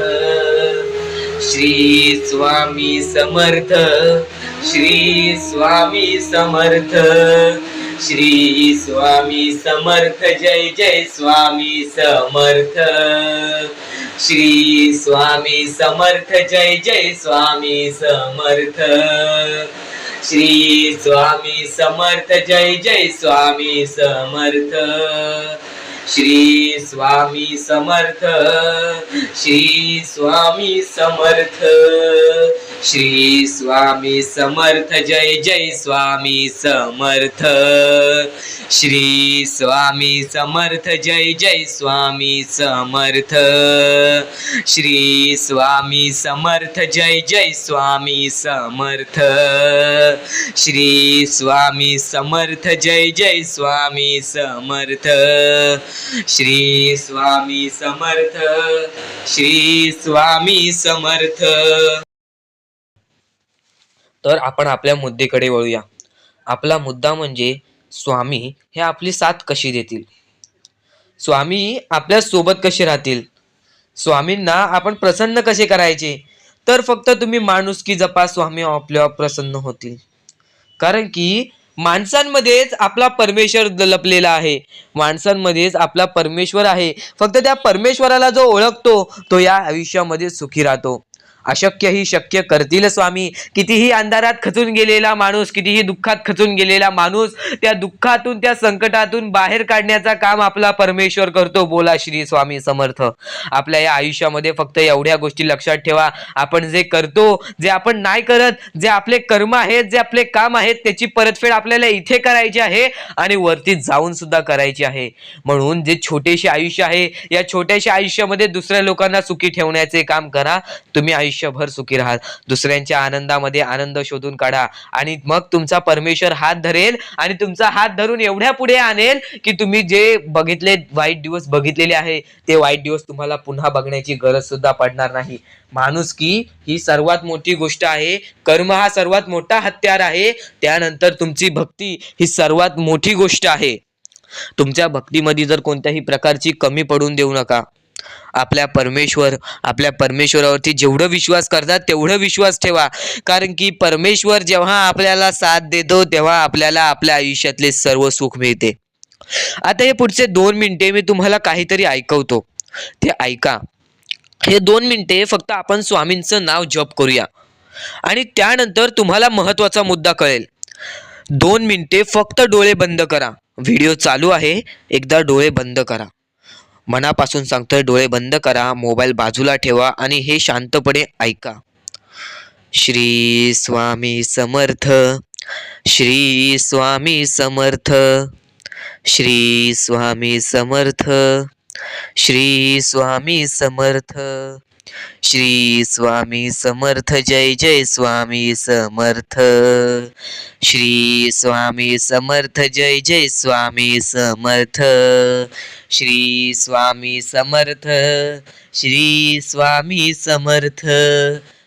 श्री स्वामी समर्थ, श्री स्वामी समर्थ, श्री स्वामी समर्थ, जय जय स्वामी समर्थ. श्री स्वामी समर्थ, जय जय स्वामी समर्थ. श्री स्वामी समर्थ, जय जय स्वामी समर्थ. श्री स्वामी समर्थ, श्री स्वामी समर्थ, श्री स्वामी समर्थ जय जय स्वामी समर्थ श्री स्वामी समर्थ जय जय स्वामी समर्थ श्री स्वामी समर्थ जय जय स्वामी समर्थ श्री स्वामी समर्थ जय जय स्वामी समर्थ श्री स्वामी समर्थ श्री स्वामी समर्थ. तर आपण आपल्या मुद्द्याकडे वळूया. आपला मुद्दा म्हणजे स्वामी हे आपली साथ कशी देतील, स्वामी आपल्या सोबत कसे राहतील, स्वामींना आपण प्रसन्न कसे करायचे. तर फक्त तुम्ही माणुसकी जपा, स्वामी आपल्यावर प्रसन्न होतील. कारण की माणसांमध्येच आपला परमेश्वर लपलेला आहे, माणसांमध्येच आपला परमेश्वर आहे. फक्त त्या परमेश्वराला जो ओळखतो तो या आयुष्यामध्ये सुखी राहतो. अशक्य ही शक्य करतील स्वामी. कितीही अंधारात खचून गेलेला माणूस, कितीही दुःखात खचून गेलेला माणूस, त्या दुःखातून त्या संकटातून बाहेर काढण्याचा काम आपला परमेश्वर करतो. बोला श्री स्वामी समर्थ. आपल्या या आयुष्यामध्ये फक्त एवढ्या गोष्टी लक्षात ठेवा, आपण जे करतो, जे आपण नाही करत, जे आपले कर्म आहेत, जे आपले काम आहेत, त्याची परतफेड आपल्याला इथे करायची आहे आणि वरती जाऊन सुद्धा करायची आहे. म्हणून जे छोटेसे आयुष्य आहे, या छोट्याशा आयुष्यामध्ये दुसऱ्या लोकांना सुखी ठेवण्याचे काम करा. तुम्ही आयुष्यभर सुखी राहा. दुसऱ्यांच्या आनंदामध्ये आनंद शोधून काढा आणि मग तुमचा परमेश्वर हात धरेल आणि तुमचा हात धरून एवढ्या पुढे आणेल की तुम्ही जे बघितले वाईट दिवस बघितलेले आहे ते वाईट दिवस तुम्हाला पुन्हा बघण्याची गरज सुद्धा पडणार नाही. माणुसकी ही सर्वात मोठी गोष्ट आहे. कर्म हा सर्वात मोठा हत्यार आहे. त्यानंतर तुमची भक्ती ही सर्वात मोठी गोष्ट आहे. तुमच्या भक्तीमध्ये जर कोणत्याही प्रकारची कमी पडून देऊ नका. आपल्या परमेश्वरावरती जेवढं विश्वास करतात तेवढं विश्वास ठेवा. कारण की परमेश्वर जेव्हा आपल्याला साथ देतो तेव्हा आपल्याला आपल्या आयुष्यातले सर्व सुख मिळते. आता हे पुढचे 2 मिनिटे मी तुम्हाला काहीतरी ऐकवतो, ते ऐका. हे 2 मिनिटे फक्त आपण स्वामींचं नाव जप करूया आणि त्यानंतर तुम्हाला महत्वाचा मुद्दा कळेल. 2 मिनिटे फक्त डोळे बंद करा. व्हिडिओ चालू आहे, एकदा डोळे बंद करा. मनापासून सांगतोय, डोळे बंद करा, मोबाईल बाजूला ठेवा आणि हे शांतपणे ऐका. श्री स्वामी समर्थ श्री स्वामी समर्थ श्री स्वामी समर्थ श्री स्वामी समर्थ श्री स्वामी समर्थ जय जय स्वामी समर्थ श्री स्वामी समर्थ जय जय स्वामी समर्थ श्री स्वामी समर्थ श्री स्वामी समर्थ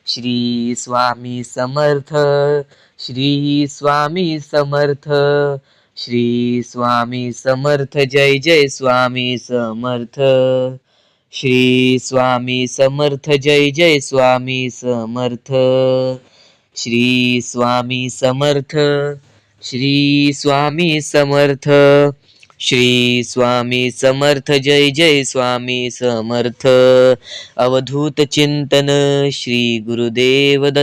श्री स्वामी समर्थ श्री स्वामी समर्थ श्री स्वामी समर्थ जय जय स्वामी समर्थ श्री स्वामी समर्थ जय जय स्वामी समर्थ श्री स्वामी समर्थ श्री स्वामी समर्थ श्री स्वामी समर्थ जय जय स्वामी समर्थ. अवधूत चिंतन श्री गुरुदेव दत्त.